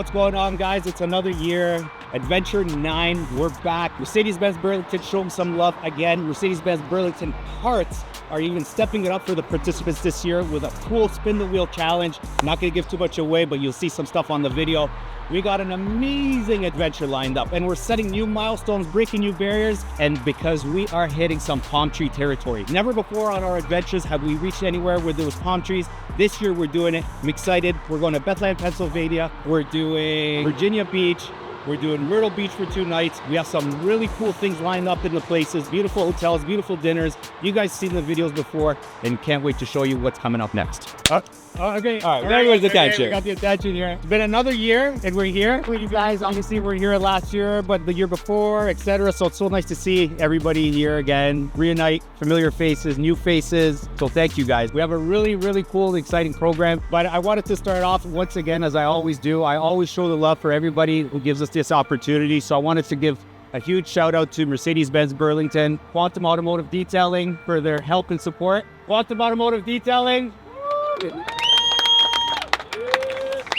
What's going on, guys? It's another year. Adventure 9, we're back. Mercedes-Benz Burlington showing some love again. Mercedes-Benz Burlington parts are even stepping it up for the participants this year with a cool spin the wheel challenge. I'm not gonna give too much away, but you'll see some stuff on the video. We got an amazing adventure lined up, and we're setting new milestones, breaking new barriers, and because we are hitting some palm tree territory. Never before on our adventures have we reached anywhere where there was palm trees. This year we're doing it. I'm excited. We're going to Bethlehem, Pennsylvania. We're doing Virginia Beach. We're doing Myrtle Beach for 2 nights. We have some really cool things lined up in the places, beautiful hotels, beautiful dinners. You guys seen the videos before and can't wait to show you what's coming up next. Okay, all right, there goes the attention. We got the attention here. It's been another year and we're here. You guys obviously were here last year, but the year before, etc. So it's so nice to see everybody here again, reunite, familiar faces, new faces. So thank you guys. We have a really, really cool and exciting program, but I wanted to start off once again, as I always do. I always show the love for everybody who gives us this opportunity. So I wanted to give a huge shout out to Mercedes-Benz Burlington, Quantum Automotive Detailing for their help and support. Quantum Automotive Detailing.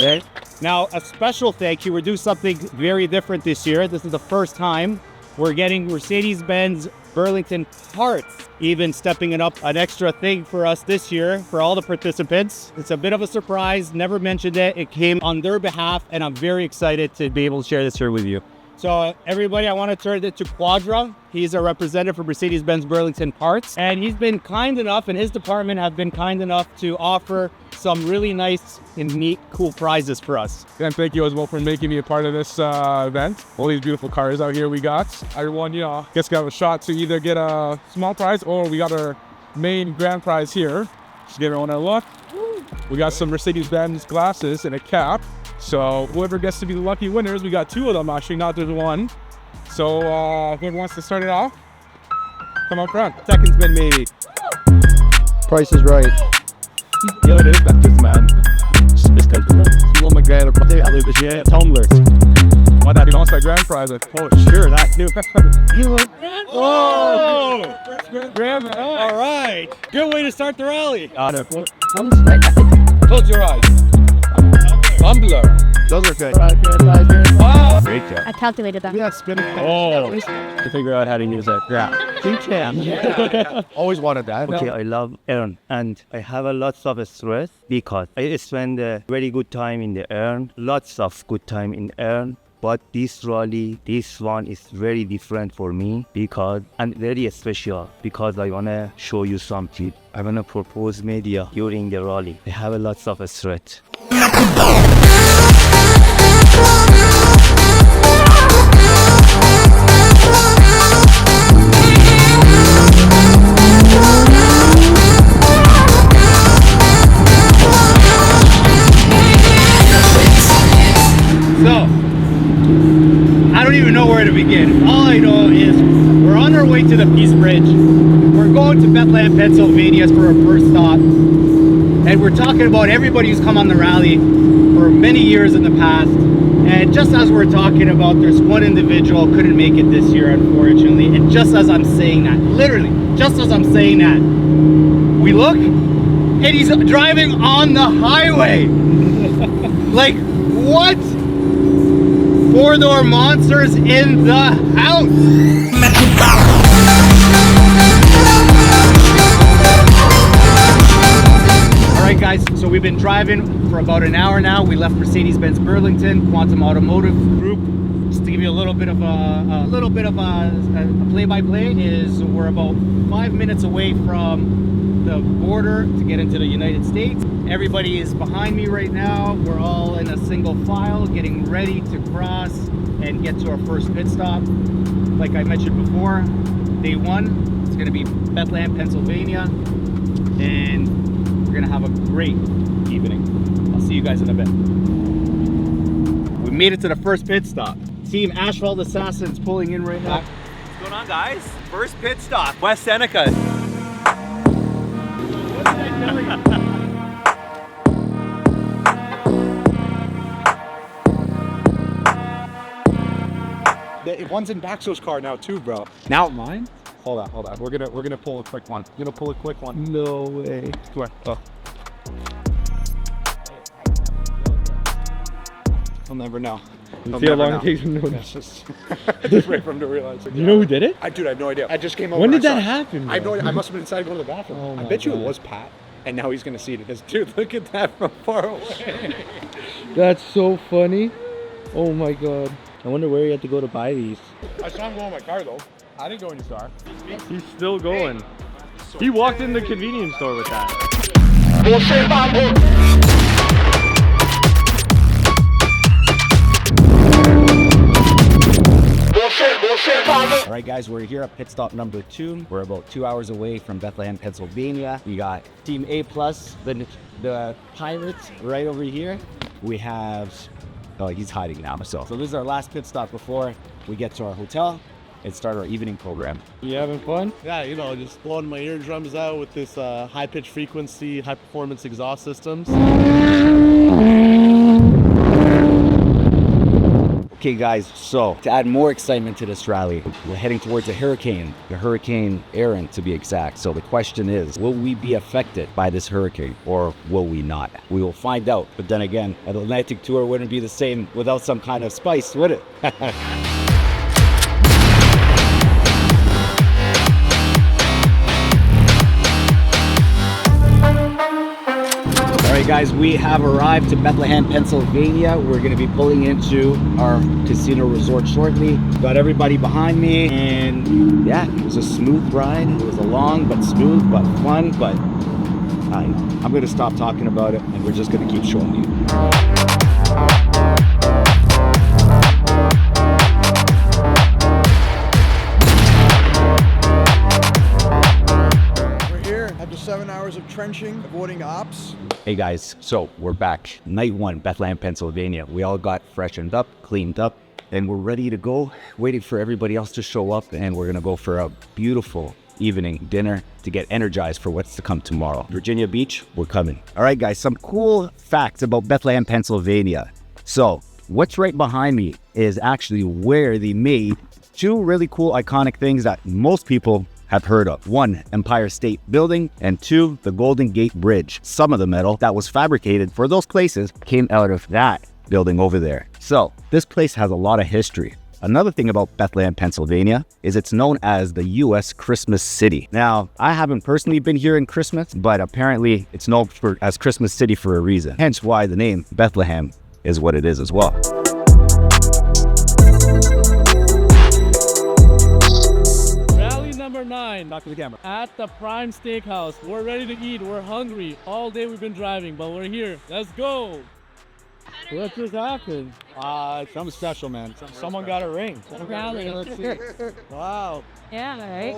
Okay. Now, a special thank you. We're doing something very different this year. This is the first time we're getting Mercedes-Benz Burlington parts, even stepping it up an extra thing for us this year for all the participants. It's a bit of a surprise. Never mentioned it. It came on their behalf, and I'm very excited to be able to share this here with you. So everybody, I want to turn it to Quadra. He's a representative for Mercedes-Benz Burlington Parts, and he's been kind enough, and his department have been kind enough to offer some really nice and neat, cool prizes for us. And thank you as well for making me a part of this event. All these beautiful cars out here we got. Everyone, you know, gets to have a shot to either get a small prize or we got our main grand prize here. Just give everyone a look. We got some Mercedes-Benz glasses and a cap. So whoever gets to be the lucky winners, we got 2 of them actually, not just 1. So whoever wants to start it off, come up front. Second's been maybe. Price is right. Yo, it is that this man. This guy's oh my god, tumblers. Why that? You lost that grand prize. Oh, sure, that's new. Oh! Grand. All right. Good way to start the rally. Close your eyes. Tumbler. Those are good. Wow. Great job. I calculated that. Yeah, spin it. Oh, to figure out how to use it. Yeah. You can. Yeah. Always wanted that. Okay, I love Earn, and I have a lots of stress because I spend a very good time in the Earn, lots of good time in Earn. But this rally, this one is very different for me because and very special because I wanna show you something. I wanna propose media during the rally. I have a lots of stress. So, I don't even know where to begin. All I know is we're on our way to the Peace Bridge. We're going to Bethlehem, Pennsylvania for our first stop. And we're talking about everybody who's come on the rally for many years in the past. And just as we're talking about, there's one individual who couldn't make it this year, unfortunately. And just as I'm saying that, literally, just as I'm saying that, we look and he's driving on the highway. Like, what? 4-door monsters in the house. All right, guys, so we've been driving for about an hour now. We left Mercedes-Benz Burlington, Quantum Automotive Group. Just to give you a little bit of a play-by-play is we're about 5 minutes away from the border to get into the United States. Everybody is behind me right now. We're all in a single file getting ready to cross and get to our first pit stop. Like I mentioned before, day 1, it's gonna be Bethlehem, Pennsylvania, and we're gonna have a great evening. I'll see you guys in a bit. We made it to the first pit stop. Team Asphalt Assassins pulling in right now. What's going on, guys? First pit stop, West Seneca. One's in Baxo's car now too, bro. Now mine? Hold on. We're gonna pull a quick one. No way. Come on. Oh. I'll never know. See how long it takes him to notice. Just wait for him to realize. You know who did it? Dude, I have no idea. I just came over. When and did I that saw it. happen? I have no bro? idea. I must have been inside going to the bathroom. Oh I my bet you it God. was Pat. And now he's gonna see it as, dude, look at that from far away. That's so funny. Oh my god. I wonder where you had to go to buy these. I saw him go in my car though. I didn't go in your car. He's still going. He walked in the convenience store with that. All right, guys, we're here at pit stop number 2. We're about 2 hours away from Bethlehem, Pennsylvania. We got Team A+, the pilots right over here. We have, oh, he's hiding now. So this is our last pit stop before we get to our hotel and start our evening program. You having fun? Yeah, you know, just blowing my eardrums out with this high-pitched frequency, high-performance exhaust systems. Okay, guys, so to add more excitement to this rally, we're heading towards a hurricane, the Hurricane Aaron to be exact. So the question is, will we be affected by this hurricane or will we not? We will find out. But then again, an Atlantic tour wouldn't be the same without some kind of spice, would it? All right, guys, we have arrived to Bethlehem, Pennsylvania. We're going to be pulling into our casino resort shortly. Got everybody behind me, and yeah, it was a smooth ride. It was a long but smooth but fun, but I'm going to stop talking about it, and we're just going to keep showing you. We're here after 7 hours of trenching, avoiding ops. Hey guys, so we're back. Night 1, Bethlehem, Pennsylvania. We all got freshened up, cleaned up, and we're ready to go. Waiting for everybody else to show up, and we're gonna go for a beautiful evening dinner to get energized for what's to come tomorrow. Virginia Beach, we're coming. All right, guys, some cool facts about Bethlehem, Pennsylvania. So what's right behind me is actually where they made 2 really cool iconic things that most people have heard of. 1, Empire State Building, and 2, the Golden Gate Bridge. Some of the metal that was fabricated for those places came out of that building over there. So this place has a lot of history. Another thing about Bethlehem, Pennsylvania is it's known as the U.S. Christmas City. Now, I haven't personally been here in Christmas, but apparently it's known as Christmas City for a reason. Hence why the name Bethlehem is what it is as well. Number 9, Talk to the camera. at the Prime Steakhouse. We're ready to eat. We're hungry. All day we've been driving, but we're here. Let's go. What just happened? Something special, man. Someone got a ring. Rally. Let's see. Wow. Yeah, right.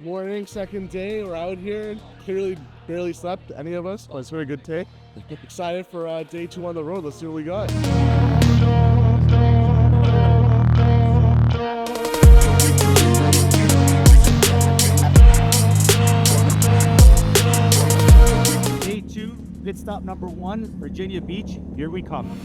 Morning, second day, we're out here. Clearly barely slept, any of us. Oh, it's a very good day. Excited for day 2 on the road. Let's see what we got. Day 2, pit stop number 1, Virginia Beach. Here we come.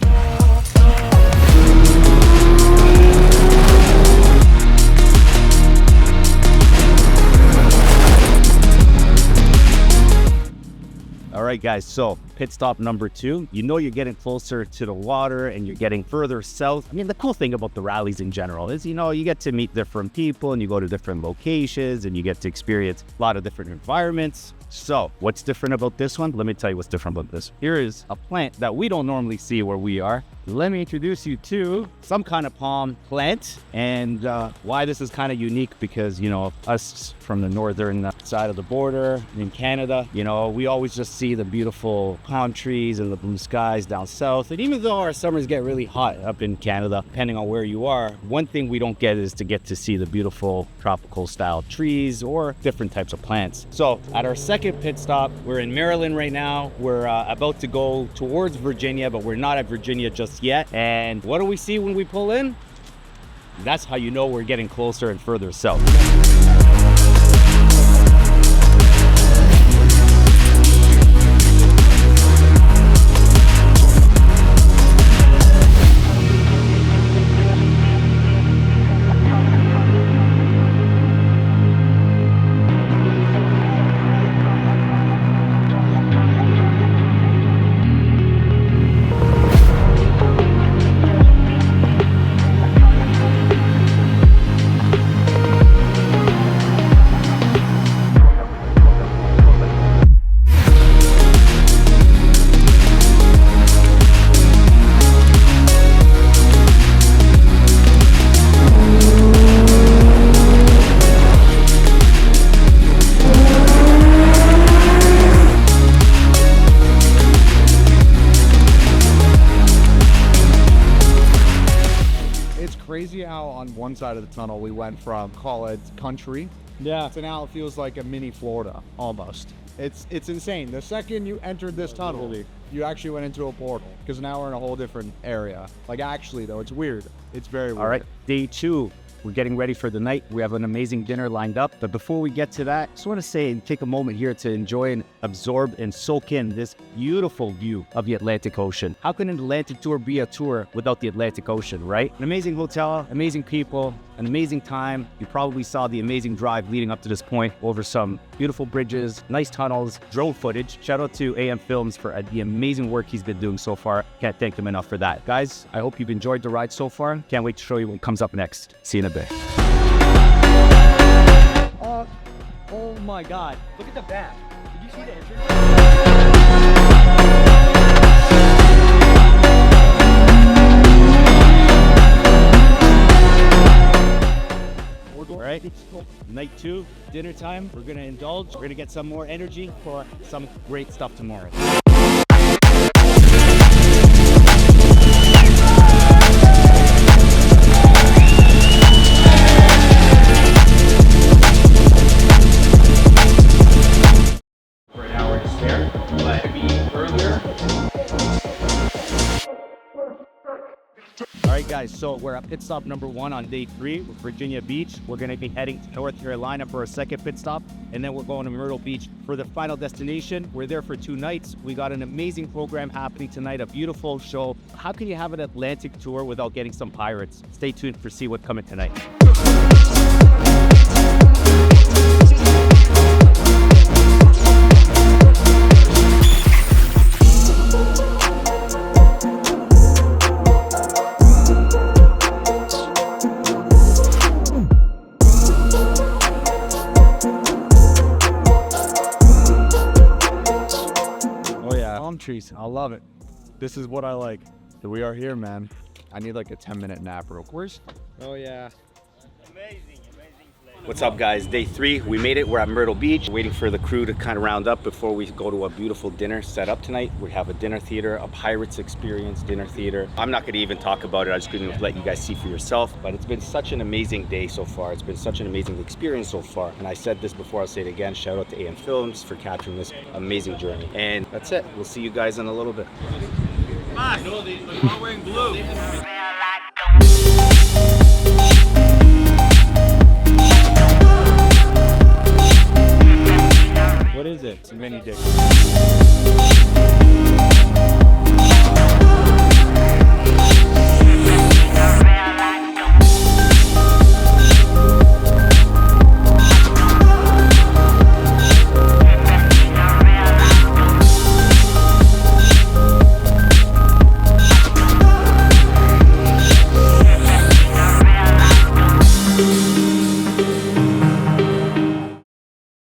All right, guys, so pit stop number 2. You know you're getting closer to the water and you're getting further south. I mean, the cool thing about the rallies in general is, you know, you get to meet different people and you go to different locations and you get to experience a lot of different environments. So what's different about this one? Let me tell you what's different about this. Here is a plant that we don't normally see where we are. Let me introduce you to some kind of palm plant, and why this is kind of unique because, you know, us from the northern side of the border in Canada, you know, we always just see the beautiful palm trees and the blue skies down south. And even though our summers get really hot up in Canada, depending on where you are, one thing we don't get is to get to see the beautiful tropical style trees or different types of plants. So at our second pit stop, we're in Maryland right now. We're about to go towards Virginia, but we're not at Virginia just yet. And what do we see when we pull in? That's how you know we're getting closer and further south. one side of the tunnel, we went from, call it country, so now it feels like a mini Florida almost. It's insane. The second you entered this tunnel, you actually went into a portal because now we're in a whole different area. Like actually though, it's weird. It's very weird. All right, day 2. We're getting ready for the night. We have an amazing dinner lined up. But before we get to that, I just want to say and take a moment here to enjoy and absorb and soak in this beautiful view of the Atlantic Ocean. How can an Atlantic tour be a tour without the Atlantic Ocean, right? An amazing hotel, amazing people, an amazing time. You probably saw the amazing drive leading up to this point over some beautiful bridges, nice tunnels, drone footage. Shout out to AM Films for the amazing work he's been doing so far. Can't thank him enough for that. Guys, I hope you've enjoyed the ride so far. Can't wait to show you what comes up next. See you in a bit. Oh my God. Look at the back. Did you see the entrance? All right, night 2, dinner time. We're gonna indulge. We're gonna get some more energy for some great stuff tomorrow. For an hour to spare, but earlier. All right, guys, so we're at pit stop number 1 on day 3 with Virginia Beach. We're going to be heading to North Carolina for a second pit stop, and then we're going to Myrtle Beach for the final destination. We're there for 2 nights. We got an amazing program happening tonight, a beautiful show. How can you have an Atlantic tour without getting some pirates? Stay tuned for see what's coming tonight. Trees. I love it. This is what I like. So we are here, man. I need like a 10-minute nap real quick. Oh yeah. What's up, guys? Day 3, we made it. We're at Myrtle Beach, waiting for the crew to kind of round up before we go to a beautiful dinner set up tonight. We have a dinner theater, a Pirates experience dinner theater. I'm not going to even talk about it. I'm just going to let you guys see for yourself. But it's been such an amazing day so far. It's been such an amazing experience so far. And I said this before, I'll say it again. Shout out to AM Films for capturing this amazing journey. And that's it. We'll see you guys in a little bit. No, they're all wearing blue. What is it? It's a mini dick.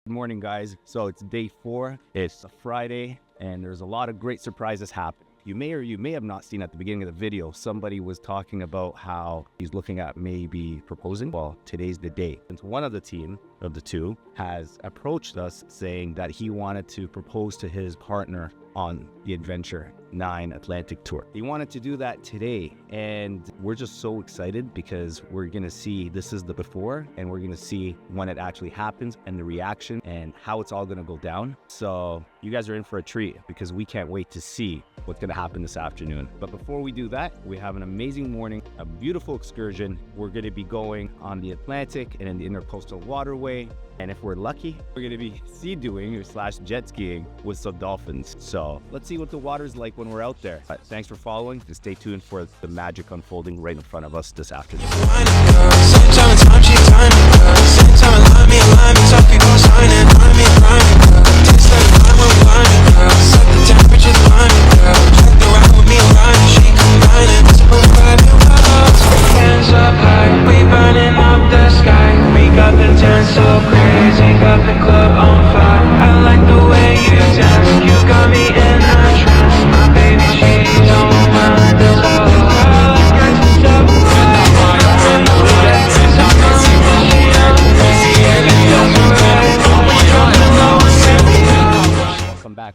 Morning, guys. So it's day 4. It's a Friday, and there's a lot of great surprises happening. You may or you may have not seen at the beginning of the video, somebody was talking about how he's looking at maybe proposing. Well, today's the day. And one of the team of the 2 has approached us saying that he wanted to propose to his partner on the Adventure 9 Atlantic Tour. He wanted to do that today, and we're just so excited because we're gonna see, this is the before, and we're gonna see when it actually happens and the reaction and how it's all gonna go down. So you guys are in for a treat because we can't wait to see what's gonna happen this afternoon. But before we do that, we have an amazing morning, a beautiful excursion. We're gonna be going on the Atlantic and in the Intercoastal Waterway. And if we're lucky, we're gonna be sea doing / jet skiing with some dolphins. So let's see what the water's like when we're out there. But thanks for following, and stay tuned for the magic unfolding right in front of us this afternoon.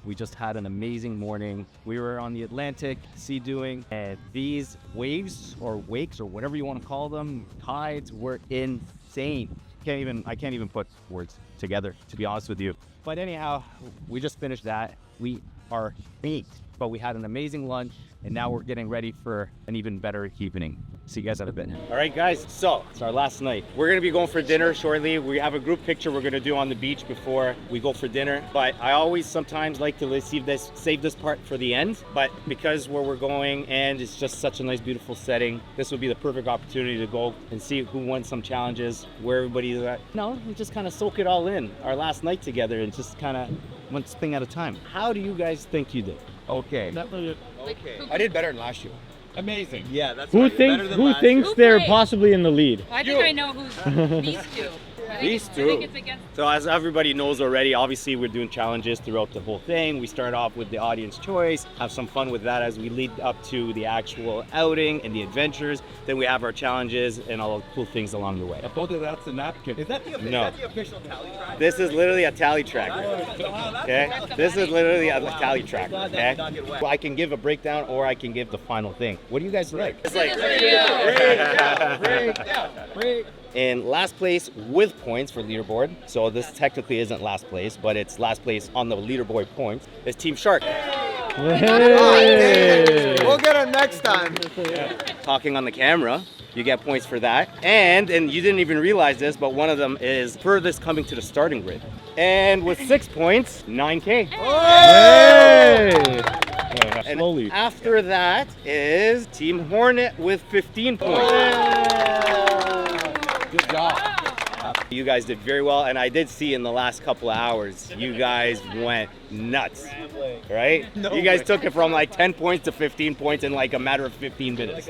We just had an amazing morning. We were on the Atlantic, sea doing, and these waves or wakes or whatever you want to call them, tides were insane. I can't even put words together, to be honest with you. But anyhow, we just finished that. We are baked, but we had an amazing lunch, and now we're getting ready for an even better evening. See you guys in a bit. All right, guys, so it's our last night. We're gonna be going for dinner shortly. We have a group picture we're gonna do on the beach before we go for dinner. But I always sometimes like to save this part for the end. But because where we're going and it's just such a nice, beautiful setting, this would be the perfect opportunity to go and see who won some challenges, where everybody's at. No, we just kind of soak it all in, our last night together, and just kind of one thing at a time. How do you guys think you did? Okay. I did better than last year. Amazing. Yeah, that's Who right. thinks Better than who last thinks year. they're possibly in the lead? I think I know who's these two. These I two. think it's against. So as everybody knows already, obviously we're doing challenges throughout the whole thing. We start off with the audience choice, have some fun with that as we lead up to the actual outing and the adventures. Then we have our challenges and all the cool things along the way. I thought that's a napkin. Is that the official tally track? This is literally a tally tracker. Okay? This is literally a tally tracker. Okay? Well, I can give a breakdown or I can give the final thing. What do you guys like? It's like break. In last place with points for leaderboard, so this technically isn't last place, but it's last place on the leaderboard points, is Team Shark. Hey. We'll get it next time. Talking on the camera, you get points for that. And you didn't even realize this, but one of them is furthest coming to the starting grid. And with 6 points, 9K. Hey. And Slowly. after that is Team Hornet with 15 points. Good job. You guys did very well, and I did see in the last couple of hours, you guys went nuts, right? You guys took it from like 10 points to 15 points in like a matter of 15 minutes.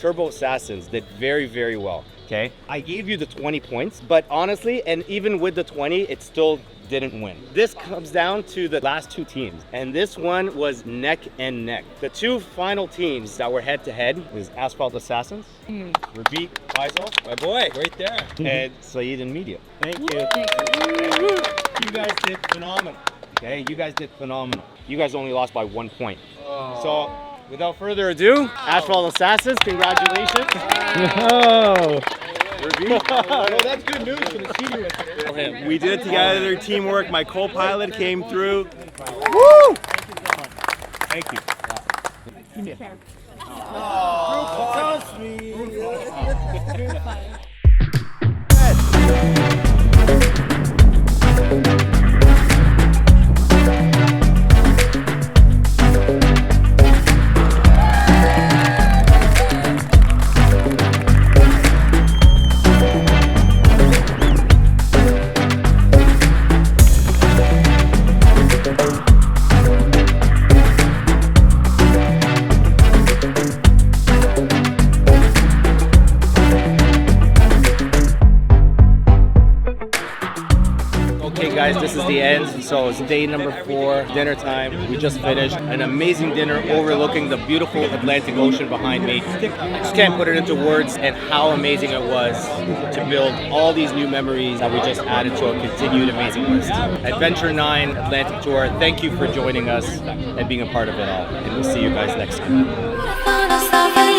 Turbo Assassins did very, very well, okay? I gave you the 20 points, but honestly, and even with the 20, it still didn't win. This comes down to the last two teams, and this one was neck and neck. The two final teams that were head to head was Asphalt Assassins, Raviq Faisal, my boy, right there, and Saeed and Media. Thank you. You guys did phenomenal. Okay, you guys did phenomenal. You guys only lost by 1 point. So, without further ado, Asphalt Assassins, congratulations. Oh. That's good news for the seniors. We did it together, teamwork. My co-pilot came through. Woo! Thank you. Oh, so Okay guys, this is the end. So it's day number 4, dinner time. We just finished an amazing dinner overlooking the beautiful Atlantic Ocean behind me. I just can't put it into words and how amazing it was to build all these new memories that we just added to a continued amazing list. Adventure 9 Atlantic Tour, thank you for joining us and being a part of it all. And we'll see you guys next time.